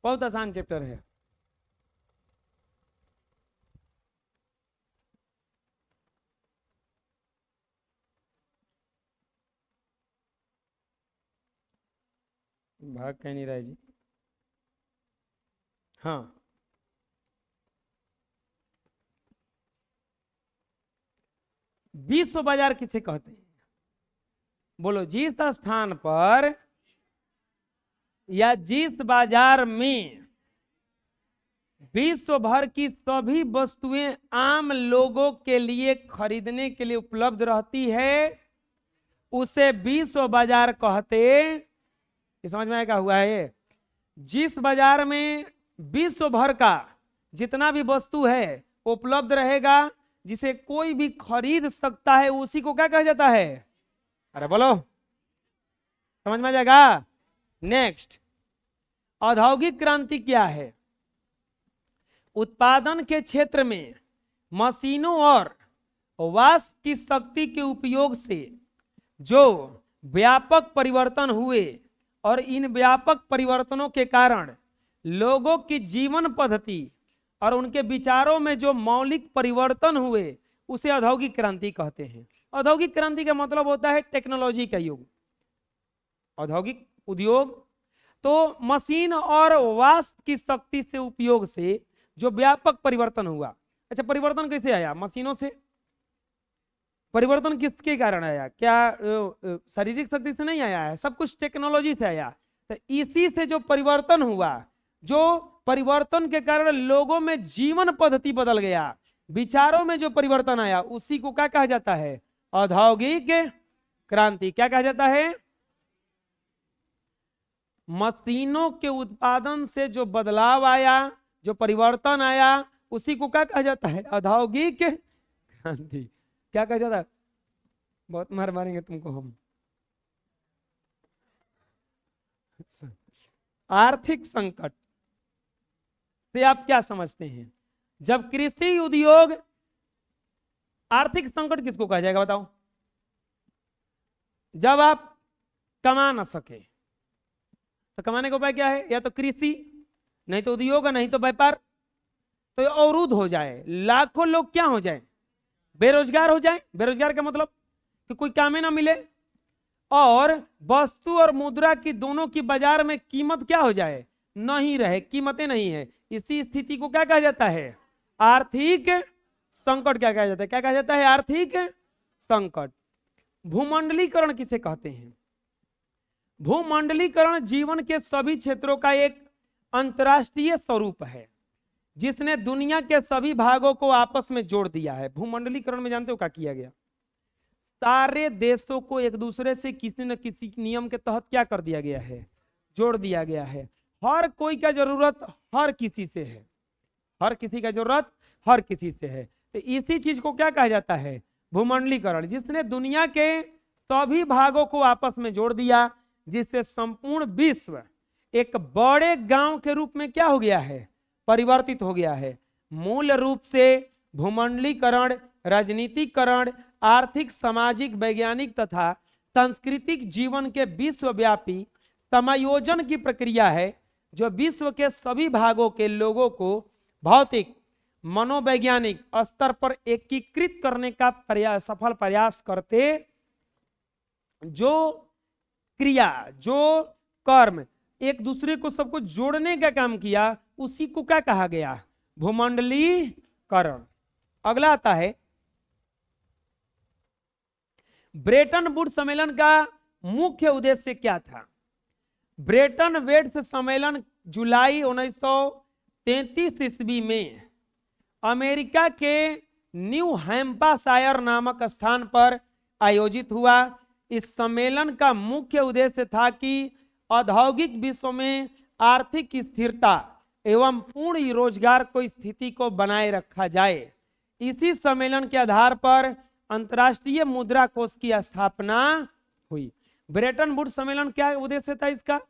बहुत आसान चैप्टर है। भाग कहीं नहीं रहा है जी। हाँ, विश्व बाजार किसे कहते हैं? बोलो। जिस स्थान पर या जिस बाजार में विश्व भर की सभी वस्तुएं आम लोगों के लिए खरीदने के लिए उपलब्ध रहती है, उसे विश्व बाजार कहते। समझ में आएगा हुआ है ये? जिस बाजार में विश्व भर का जितना भी वस्तु है उपलब्ध रहेगा, जिसे कोई भी खरीद सकता है, उसी को क्या कहा जाता है? अरे बोलो, समझ में आ जाएगा। नेक्स्ट, औद्योगिक क्रांति क्या है? उत्पादन के क्षेत्र में मशीनों और वाष्प की शक्ति के उपयोग से जो व्यापक परिवर्तन हुए और इन व्यापक परिवर्तनों के कारण लोगों की जीवन पद्धति और उनके विचारों में जो मौलिक परिवर्तन हुए, उसे औद्योगिक क्रांति कहते हैं। औद्योगिक क्रांति का मतलब होता है टेक्नोलॉजी का युग। औद्योगिक उद्योग तो मशीन और वाष्प की शक्ति से उपयोग से जो व्यापक परिवर्तन हुआ। अच्छा, परिवर्तन कैसे आया? मशीनों से। परिवर्तन किसके कारण आया? क्या शारीरिक शक्ति से नहीं आया है, सब कुछ टेक्नोलॉजी से आया। तो इसी से जो परिवर्तन हुआ, जो परिवर्तन के कारण लोगों में जीवन पद्धति बदल गया, विचारों में जो परिवर्तन आया, उसी को क्या कहा जाता है? औद्योगिक क्रांति। क्या कहा जाता है? मशीनों के उत्पादन से जो बदलाव आया, जो परिवर्तन आया, उसी को क्या कहा जाता है? औद्योगिक क्रांति। क्या कहा जाता है? बहुत मार मारेंगे तुमको हम। आर्थिक संकट से आप क्या समझते हैं? जब कृषि उद्योग, आर्थिक संकट किसको कहा जाएगा बताओ? जब आप कमा ना सके। तो कमाने का उपाय क्या है? या तो कृषि, नहीं तो उद्योग, नहीं तो व्यापार। तो अवरुद्ध हो जाए, लाखों लोग क्या हो जाए? बेरोजगार हो जाए। बेरोजगार का मतलब कि कोई काम ना मिले, और वस्तु और मुद्रा की दोनों की बाजार में कीमत क्या हो जाए? नहीं रहे, कीमतें नहीं है। इसी स्थिति को क्या कहा जाता है? आर्थिक संकट। क्या कहा जाता है? क्या कहा जाता है? आर्थिक संकट। भूमंडलीकरण किसे कहते हैं? भूमंडलीकरण जीवन के सभी क्षेत्रों का एक अंतरराष्ट्रीय स्वरूप है, जिसने दुनिया के सभी भागों को आपस में जोड़ दिया है। भूमंडलीकरण में जानते हो क्या किया गया? सारे देशों को एक दूसरे से किसी न किसी नियम के तहत क्या कर दिया गया है? जोड़ दिया गया है। हर कोई का जरूरत हर किसी से है, हर किसी का जरूरत हर किसी से है। तो इसी चीज को क्या कहा जाता है? भूमंडलीकरण, जिसने दुनिया के सभी भागों को आपस में जोड़ दिया, जिससे संपूर्ण विश्व एक बड़े गांव के रूप में क्या हो गया है? परिवर्तित हो गया है। मूल रूप से भूमंडलीकरण राजनीतिकरण, आर्थिक, सामाजिक, वैज्ञानिक तथा सांस्कृतिक जीवन के विश्वव्यापी समायोजन की प्रक्रिया है, जो विश्व के सभी भागों के लोगों को भौतिक, मनोवैज्ञानिक स्तर पर एकीकृत करने का सफल प्रयास करते। जो क्रिया, जो कर्म एक दूसरे को सबको जोड़ने का काम किया, उसी को क्या कहा गया? भूमंडलीकरण। अगला आता है ब्रेटन वुड्स सम्मेलन का मुख्य उद्देश्य क्या था? ब्रेटन वुड्स सम्मेलन जुलाई 1933 ईस्वी में अमेरिका के न्यू हैम्पाशायर नामक स्थान पर आयोजित हुआ। इस सम्मेलन का मुख्य उद्देश्य था कि औद्योगिक विश्व में आर्थिक स्थिरता एवं पूर्ण रोजगार को स्थिति को बनाए रखा जाए। इसी सम्मेलन के आधार पर अंतर्राष्ट्रीय मुद्रा कोष की स्थापना हुई। ब्रेटन वुड्स सम्मेलन क्या उद्देश्य था इसका?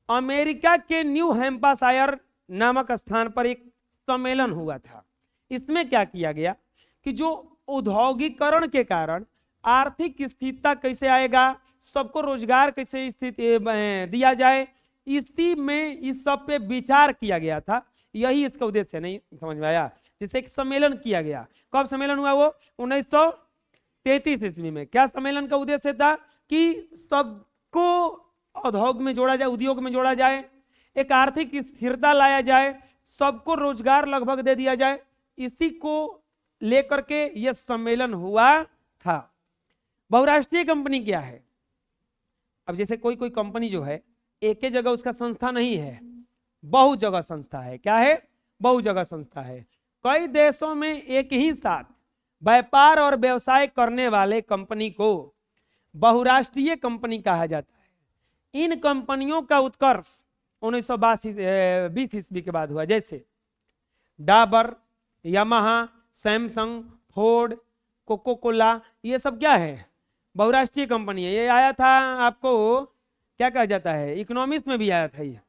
अमेरिका के न्यू हैम्पाशायर नामक स्थान पर एक सम्मेलन हुआ था। इसमें क्या किया गया कि जो औद्योगिकरण के कारण आर्थिक स्थिरता कैसे आएगा, सबको रोजगार कैसे स्थिति दिया जाए, इसी में इस सब पे विचार किया गया था, यही इसका उद्देश्य। नहीं समझ में आया? जैसे एक सम्मेलन किया गया, कब सम्मेलन हुआ? वो 1933 ईस्वी में। क्या सम्मेलन का उद्देश्य था? कि सबको उद्योग में जोड़ा जाए, उद्योग में जोड़ा जाए, एक आर्थिक स्थिरता लाया जाए, सबको रोजगार लगभग दे दिया जाए, इसी को लेकर के यह सम्मेलन हुआ था। बहुराष्ट्रीय कंपनी क्या है? अब जैसे कोई कोई कंपनी जो है एक ही जगह उसका संस्था नहीं है, बहु जगह संस्था है। क्या है? बहु जगह संस्था है। कई देशों में एक ही साथ व्यापार और व्यवसाय करने वाले कंपनी को बहुराष्ट्रीय कंपनी कहा जाता है। इन कंपनियों का उत्कर्ष 1920 ईस्वी के बाद हुआ। जैसे Dabur, Yamaha, Samsung, Ford, Coca Cola, ये सब क्या है? बहुराष्ट्रीय कंपनी है। ये आया था, आपको क्या कहा जाता है, इकोनॉमिक्स में भी आया था ये।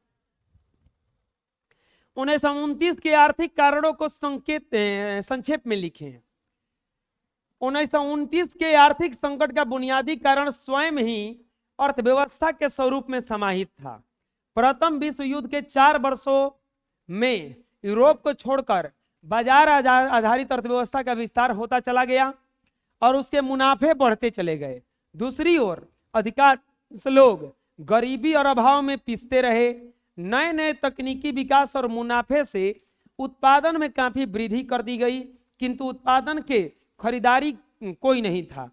1929 के आर्थिक कारणों को संक्षेप में लिखे। 1929 के आर्थिक संकट का बुनियादी कारण स्वयं ही अर्थव्यवस्था के स्वरूप में समाहित था। प्रथम विश्व युद्ध के 4 वर्षों में यूरोप को छोड़कर बाजार आधारित अर्थव्यवस्था का विस्तार होता चला गया और उसके मुनाफे बढ़ते चले गए। दूसरी ओर अधिकांश लोग गरीबी और अभाव में पिसते रहे। नए नए तकनीकी विकास और मुनाफे से उत्पादन में काफी वृद्धि कर दी गई, किंतु उत्पादन के खरीदारी कोई नहीं था।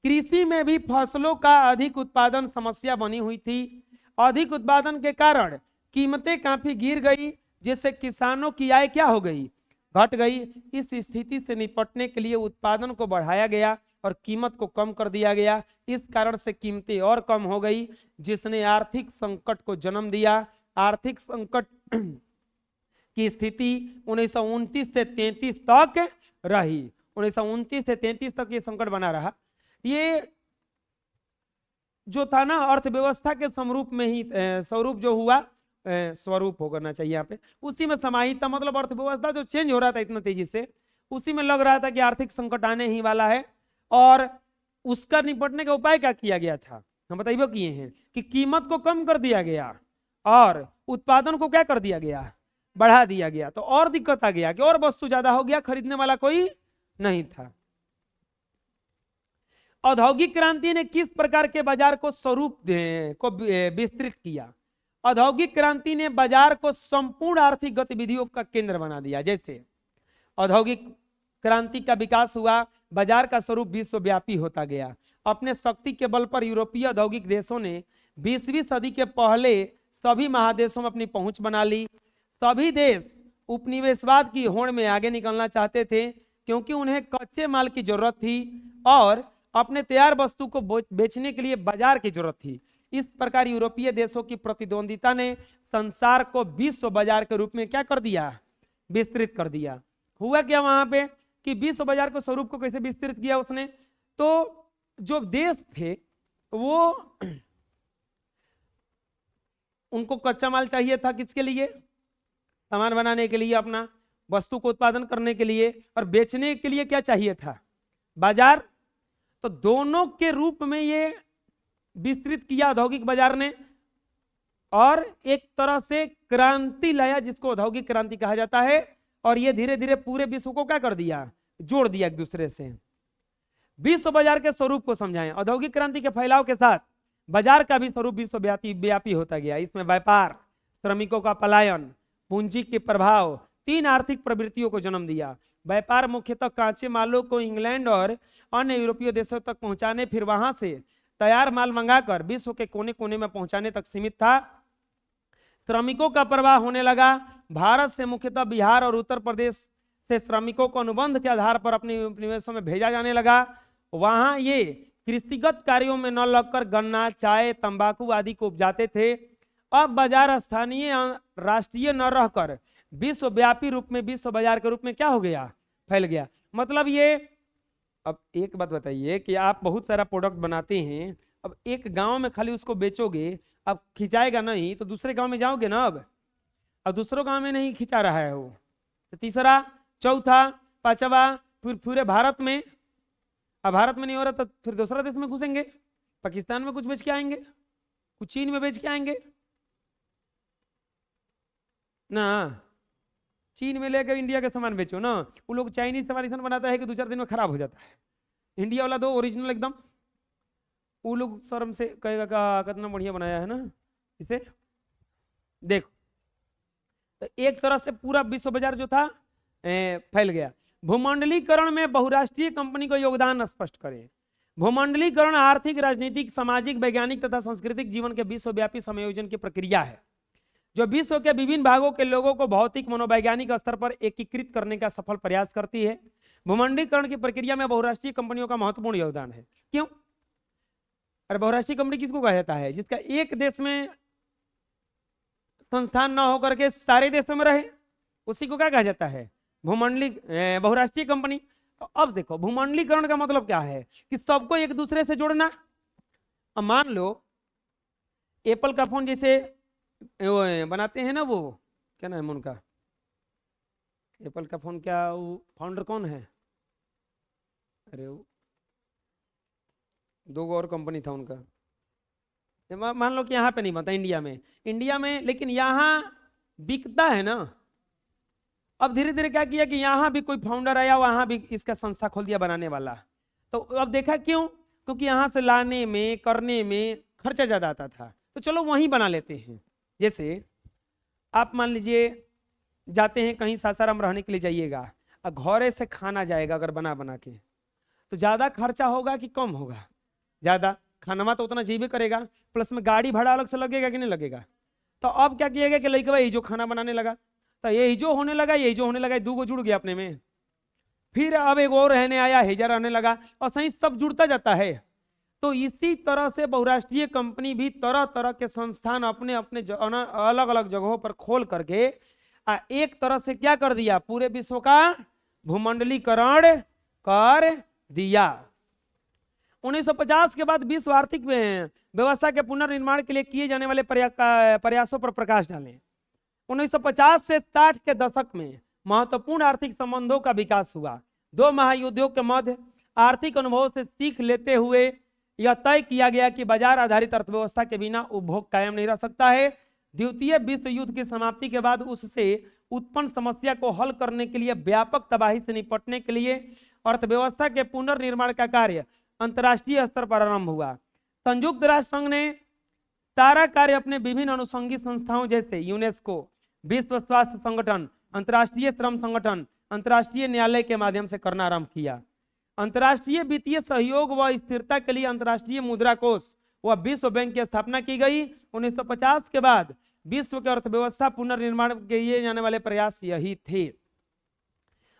कृषि में भी फसलों का अधिक उत्पादन समस्या बनी हुई थी। अधिक उत्पादन के कारण कीमतें काफी गिर गई, जिससे किसानों की आय क्या हो गई? घट गई। इस स्थिति से निपटने के लिए उत्पादन को बढ़ाया गया और कीमत को कम कर दिया गया। इस कारण से कीमतें और कम हो गई, जिसने आर्थिक संकट को जन्म दिया। आर्थिक संकट की स्थिति 1929 से 33 तक रही। 1929 से 33 तक ये संकट बना रहा। ये जो था ना, अर्थव्यवस्था के स्वरूप में ही, स्वरूप जो हुआ, स्वरूप होना चाहिए यहाँ पे, उसी में समाहित था। मतलब अर्थव्यवस्था जो चेंज हो रहा था इतना तेजी से, उसी में लग रहा था कि आर्थिक संकट आने ही वाला है। और उसका निपटने का उपाय क्या किया गया था? हम बताइए किए हैं कि कीमत को कम कर दिया गया और उत्पादन को क्या कर दिया गया? बढ़ा दिया गया। तो और दिक्कत आ गया कि और वस्तु ज्यादा हो गया, खरीदने वाला कोई नहीं था। औद्योगिक क्रांति ने किस प्रकार के बाजार को स्वरूप को विस्तृत किया? औद्योगिक क्रांति ने बाजार को संपूर्ण आर्थिक गतिविधियों का केंद्र बना दिया। जैसे औद्योगिक क्रांति का विकास हुआ, बाजार का स्वरूप विश्वव्यापी होता गया। अपने शक्ति के बल पर यूरोपीय औद्योगिक देशों ने 20वीं सदी के पहले सभी महादेशों में अपनी पहुंच बना ली। सभी देश उपनिवेशवाद की होड़ में आगे निकलना चाहते थे, क्योंकि उन्हें कच्चे माल की जरूरत थी और अपने तैयार वस्तु को बेचने के लिए बाजार की जरूरत थी। इस प्रकार यूरोपीय देशों की प्रतिद्वंदिता ने संसार को विश्व बाजार के रूप में क्या कर दिया? विस्तृत कर दिया। हुआ क्या वहां पे कि विश्व बाजार के स्वरूप को कैसे विस्तृत किया उसने? तो जो देश थे वो, उनको कच्चा माल चाहिए था, किसके लिए? सामान बनाने के लिए, अपना वस्तु को उत्पादन करने के लिए, और बेचने के लिए क्या चाहिए था? बाजार। तो दोनों के रूप में ये विस्तृत किया औद्योगिक बाजार ने, और एक तरह से क्रांति लाया, जिसको औद्योगिक क्रांति कहा जाता है। और ये धीरे धीरे पूरे विश्व को क्या कर दिया? जोड़ दिया एक दूसरे से। विश्व बाजार के स्वरूप को समझाएं। औद्योगिक क्रांति के फैलाव के साथ बाजार का भी स्वरूप विश्वव्यापी होता गया। इसमें व्यापार, श्रमिकों का पलायन, पूंजी के प्रभाव, 3 आर्थिक प्रवृत्तियों को जन्म दिया। व्यापार मुख्यतः कांचे मालों को इंग्लैंड और अन्य यूरोपीय देशों तक पहुंचाने, फिर वहां से तैयार माल मंगाकर विश्व के कोने कोने में पहुंचाने तक सीमित था। श्रमिकों का प्रवाह होने लगा। भारत से मुख्यतः बिहार और उत्तर प्रदेश से श्रमिकों को अनुबंध के आधार पर अपने उपनिवेशों में भेजा जाने लगा। वहां ये कृषिगत कार्यों में न लगकर गन्ना, चाय, तंबाकू आदि को उपजाते थे। अब बाजार स्थानीय राष्ट्रीय न रहकर विश्वव्यापी रूप में, विश्व बाजार के रूप में क्या हो गया? फैल गया। मतलब ये, अब एक बात बताइए कि आप बहुत सारा प्रोडक्ट बनाते हैं, अब एक गांव में खाली उसको बेचोगे, अब खिंचाएगा नहीं तो दूसरे गांव में जाओगे ना। अब दूसरों गांव में नहीं खिंचा रहा है वो, तो तीसरा, चौथा, पांचवा, फिर पूरे भारत में। अब भारत में नहीं हो रहा तो फिर दूसरा देश में घुसेंगे, पाकिस्तान में कुछ बेच के आएंगे, कुछ चीन में बेच के आएंगे। ना, चीन में लेकर इंडिया का सामान बेचो ना, वो लोग चाइनीज सामान ऐसा बनाता है कि 2-4 दिन में खराब हो जाता है। इंडिया वाला दो ओरिजिनल एकदम, वो लोग शर्म से कहेगा का कितना बढ़िया बनाया है ना इसे। देखो, तो एक तरह से पूरा विश्व बाजार जो था फैल गया। भूमंडलीकरण में बहुराष्ट्रीय कंपनी का योगदान स्पष्ट करें। भूमंडलीकरण आर्थिक, राजनीतिक, सामाजिक, वैज्ञानिक तथा सांस्कृतिक जीवन के विश्वव्यापी समायोजन की प्रक्रिया है जो विश्व के विभिन्न भागों के लोगों को भौतिक, मनोवैज्ञानिक स्तर पर एकीकृत करने का सफल प्रयास करती है। भूमंडलीकरण की प्रक्रिया में बहुराष्ट्रीय कंपनियों का महत्वपूर्ण योगदान है। क्यों? अरे बहुराष्ट्रीय कंपनी किसको कहा जाता है? जिसका एक देश में संस्थान न होकर के सारे देशों में रहे, उसी को क्या कहा जाता है? बहुराष्ट्रीय कंपनी। तो अब देखो, भूमंडलीकरण का मतलब क्या है कि सबको एक दूसरे से जोड़ना। अब मान लो एप्पल का फोन जैसे बनाते हैं ना, वो क्या नाम है उनका, एप्पल का फोन, क्या वो फाउंडर कौन है? अरे वो दो और कंपनी था उनका, मान लो कि यहाँ पे नहीं बनता इंडिया में, लेकिन यहाँ बिकता है ना। अब धीरे धीरे क्या किया कि यहाँ भी कोई फाउंडर आया, वहां भी इसका संस्था खोल दिया बनाने वाला। तो अब देखा क्यों? क्योंकि यहाँ से लाने में करने में खर्चा ज्यादा आता था, तो चलो वहीं बना लेते हैं। जैसे आप मान लीजिए जाते हैं कहीं सासाराम रहने के लिए जाइएगा, और घरे से खाना जाएगा अगर बना बना के, तो ज्यादा खर्चा होगा कि कम होगा? ज्यादा। खाना तो उतना जीवे करेगा, प्लस में गाड़ी भाड़ा अलग से लगेगा कि नहीं लगेगा? तो अब क्या किया गया कि लड़का भाई जो खाना बनाने लगा, तो यही जो होने लगा, दो गो जुड़ गया अपने में। फिर अब एक और रहने आया, हेजा रहने लगा, और सही सब जुड़ता जाता है। तो इसी तरह से बहुराष्ट्रीय कंपनी भी तरह तरह के संस्थान अपने अपने अलग अलग जगहों पर खोल करके एक तरह से क्या कर दिया, पूरे विश्व का भूमंडलीकरण कर दिया। 1950 के बाद विश्व आर्थिक व्यवस्था के पुनर्निर्माण के लिए किए जाने वाले प्रयासों पर प्रकाश डालें। 1950 से 60 के दशक में महत्वपूर्ण आर्थिक संबंधों का विकास हुआ। दो महायुद्धों के मध्य आर्थिक अनुभव से सीख लेते हुए यह तय किया गया कि बाजार आधारित अर्थव्यवस्था के बिना उपभोग कायम नहीं रह सकता है। द्वितीय विश्व युद्ध की समाप्ति के बाद उससे उत्पन्न समस्या को हल करने के लिए व्यापक तबाही से निपटने के लिए अर्थव्यवस्था के पुनर्निर्माण का कार्य अंतर्राष्ट्रीय स्तर पर आरंभ हुआ। संयुक्त राष्ट्र संघ ने सारा कार्य अपने विभिन्न अनुषंगी संस्थाओं जैसे यूनेस्को, विश्व स्वास्थ्य संगठन, अंतर्राष्ट्रीय श्रम संगठन, अंतर्राष्ट्रीय न्यायालय के माध्यम से करना आरंभ किया। अंतर्राष्ट्रीय वित्तीय सहयोग व स्थिरता के लिए अंतर्राष्ट्रीय मुद्रा कोष व विश्व बैंक की स्थापना की गई। 1950 के बाद विश्व की अर्थव्यवस्था पुनर्निर्माण के लिए जाने वाले प्रयास यही थे।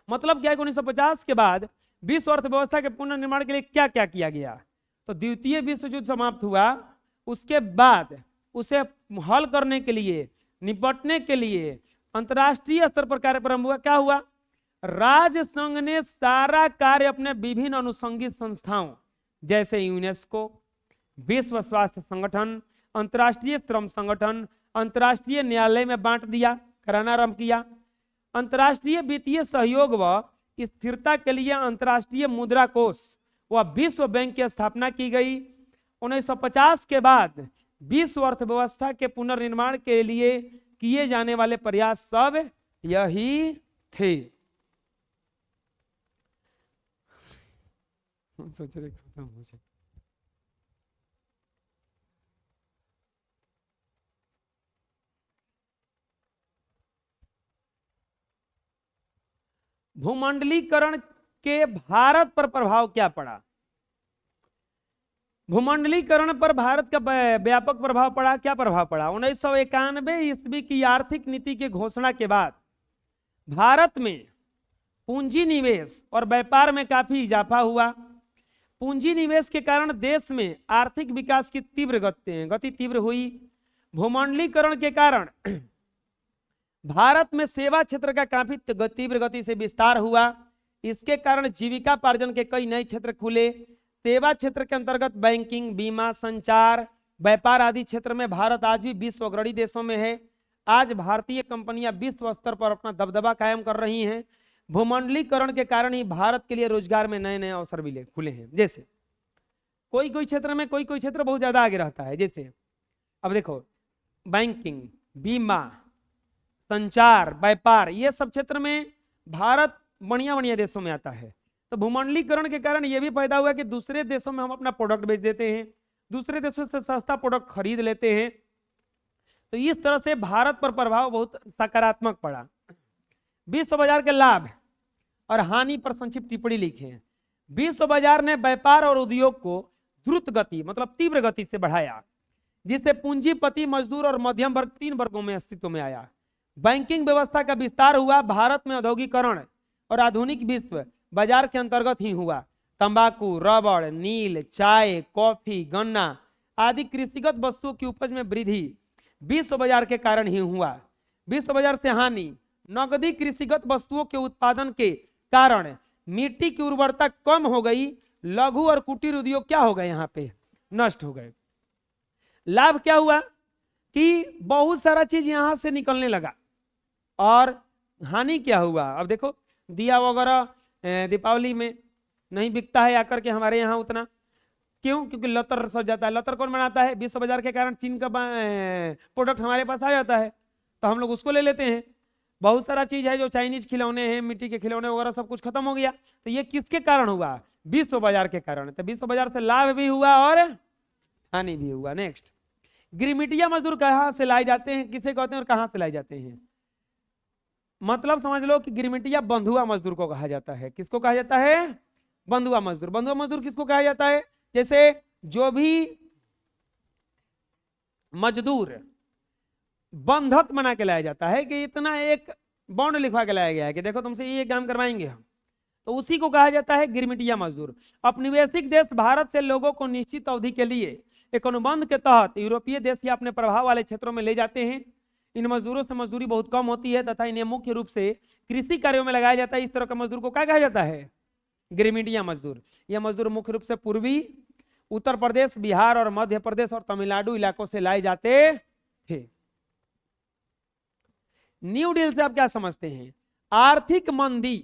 मतलब क्या है कि 1950 के बाद विश्व अर्थव्यवस्था के पुनर्निर्माण के लिए क्या क्या किया गया? तो द्वितीय विश्व युद्ध समाप्त हुआ, उसके बाद उसे हल करने के लिए, निपटने के लिए अंतर्राष्ट्रीय स्तर पर कार्य प्रारंभ हुआ। क्या हुआ? राज्य संघ ने सारा कार्य अपने विभिन्न अनुषंगी संस्थाओं जैसे यूनेस्को, विश्व स्वास्थ्य संगठन, अंतर्राष्ट्रीय श्रम संगठन, अंतर्राष्ट्रीय न्यायालय में बांट दिया, कराना आरंभ किया। अंतर्राष्ट्रीय वित्तीय सहयोग व स्थिरता के लिए अंतर्राष्ट्रीय मुद्रा कोष व विश्व बैंक की स्थापना की गई। 1950 के बाद विश्व अर्थव्यवस्था के पुनर्निर्माण के लिए किए जाने वाले प्रयास सब यही थे। सोच रहे खत्म हो जाए। भूमंडलीकरण के भारत पर प्रभाव क्या पड़ा? भूमंडलीकरण पर भारत का व्यापक प्रभाव पड़ा। क्या प्रभाव पड़ा? 1991 ईस्वी की आर्थिक नीति की घोषणा के बाद भारत में पूंजी निवेश और व्यापार में काफी इजाफा हुआ। पूंजी निवेश के कारण देश में आर्थिक विकास की गति तीव्र हुई। भूमंडलीकरण के कारण भारत में सेवा क्षेत्र का काफी तीव्र गति से विस्तार हुआ। इसके कारण जीविकापार्जन के कई नए क्षेत्र खुले। सेवा क्षेत्र के अंतर्गत बैंकिंग, बीमा, संचार, व्यापार आदि क्षेत्र में भारत आज भी विश्व अग्रणी देशों में है। आज भारतीय कंपनियां विश्व स्तर पर अपना दबदबा कायम कर रही हैं। भूमंडलीकरण के कारण ही भारत के लिए रोजगार में नए नए अवसर भी खुले हैं। जैसे कोई कोई क्षेत्र में कोई क्षेत्र बहुत ज्यादा आगे रहता है। जैसे अब देखो, बैंकिंग, बीमा, संचार, व्यापार, ये सब क्षेत्र में भारत बढ़िया बढ़िया देशों में आता है। तो भूमंडलीकरण के कारण यह भी पैदा हुआ कि दूसरे देशों में हम अपना प्रोडक्ट बेच देते हैं, दूसरे देशों से सस्ता प्रोडक्ट खरीद लेते हैं। तो इस तरह से भारत पर प्रभाव बहुत सकारात्मक पड़ा। विश्व बाजार के लाभ और हानि पर संक्षिप्त टिप्पणी लिखे हैं। विश्व बाजार ने व्यापार और उद्योग को द्रुत गति मतलब तीव्र गति से बढ़ाया, जिससे पूंजीपति, मजदूर और मध्यम वर्ग 3 वर्गों में अस्तित्व में आया। बैंकिंग व्यवस्था का विस्तार हुआ। भारत में औद्योगिकरण और आधुनिक विश्व बाजार के अंतर्गत ही हुआ। तंबाकू, रबड़, नील, चाय, कॉफी, गन्ना आदि कृषिगत वस्तुओं की उपज में वृद्धि विश्व बाजार के कारण ही हुआ। विश्व बाजार से हानि, नकदी कृषिगत वस्तुओं के उत्पादन के कारण मिट्टी की उर्वरता कम हो गई। लघु और कुटीर उद्योग क्या हो गए, यहाँ पे नष्ट हो गए। लाभ क्या हुआ कि बहुत सारा चीज यहां से निकलने लगा। और हानि क्या हुआ, अब देखो दिया वगैरह दीपावली में नहीं बिकता है आकर के हमारे यहाँ उतना, क्यों? क्योंकि लतर सज जाता है। लतर कौन बनाता है? विश्व बाजार के कारण चीन का प्रोडक्ट हमारे पास आ जाता है, तो हम लोग उसको ले लेते हैं। बहुत सारा चीज है जो चाइनीज खिलौने हैं, मिट्टी के खिलौने वगैरह सब कुछ खत्म हो गया। तो ये किसके कारण हुआ? विश्व बाजार के कारण। तो विश्व बाजार से लाभ भी हुआ और हानि भी हुआ। नेक्स्ट, गिरमिटिया मजदूर कहाँ से लाए जाते हैं, किसे कहते हैं और कहाँ से लाए जाते हैं? मतलब समझ लो कि गिरमिटिया बंधुआ मजदूर को कहा जाता है। किसको कहा जाता है? बंधुआ मजदूर। बंधुआ मजदूर किसको कहा जाता है? जैसे जो भी मजदूर बंधक बना के लाया जाता है कि इतना एक बॉन्ड लिखवा के लाया गया है कि देखो तुमसे ये काम करवाएंगे हम, तो उसी को कहा जाता है गिरमिटिया मजदूर। औपनिवेशिक देश भारत से लोगों को निश्चित अवधि के लिए एक अनुबंध के तहत यूरोपीय देश या अपने प्रभाव वाले क्षेत्रों में ले जाते हैं। इन मजदूरों से मजदूरी बहुत कम होती है तथा इन्हें मुख्य रूप से कृषि कार्यों में लगाया जाता है। इस तरह के मजदूर को क्या कहा जाता है? गिरमिटिया मजदूर। यह मजदूर मुख्य रूप से पूर्वी उत्तर प्रदेश, बिहार और मध्य प्रदेश और तमिलनाडु इलाकों से लाए जाते थे। न्यू डील से आप क्या समझते हैं? आर्थिक मंदी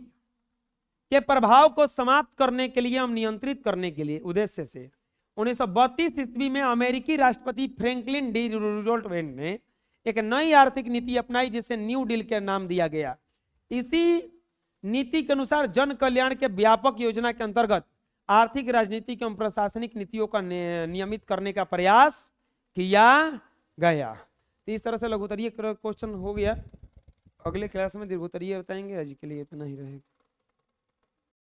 के प्रभाव को समाप्त करने के लिए, हम नियंत्रित करने के लिए उद्देश्य से 1932 ईस्वी में अमेरिकी राष्ट्रपति फ्रैंकलिन डी रूजवेल्ट ने एक नई आर्थिक नीति अपनाई जिसे न्यू डील का नाम दिया गया। इसी नीति के अनुसार जन कल्याण के व्यापक योजना के अंतर्गत आर्थिक, राजनीतिक एवं प्रशासनिक नीतियों का नियमित करने का प्रयास किया गया। तो इस तरह से लघुत्तरीय क्वेश्चन हो गया। अगले क्लास में दीर्घोत्तरीय बताएंगे। आज के लिए इतना ही रहेगा।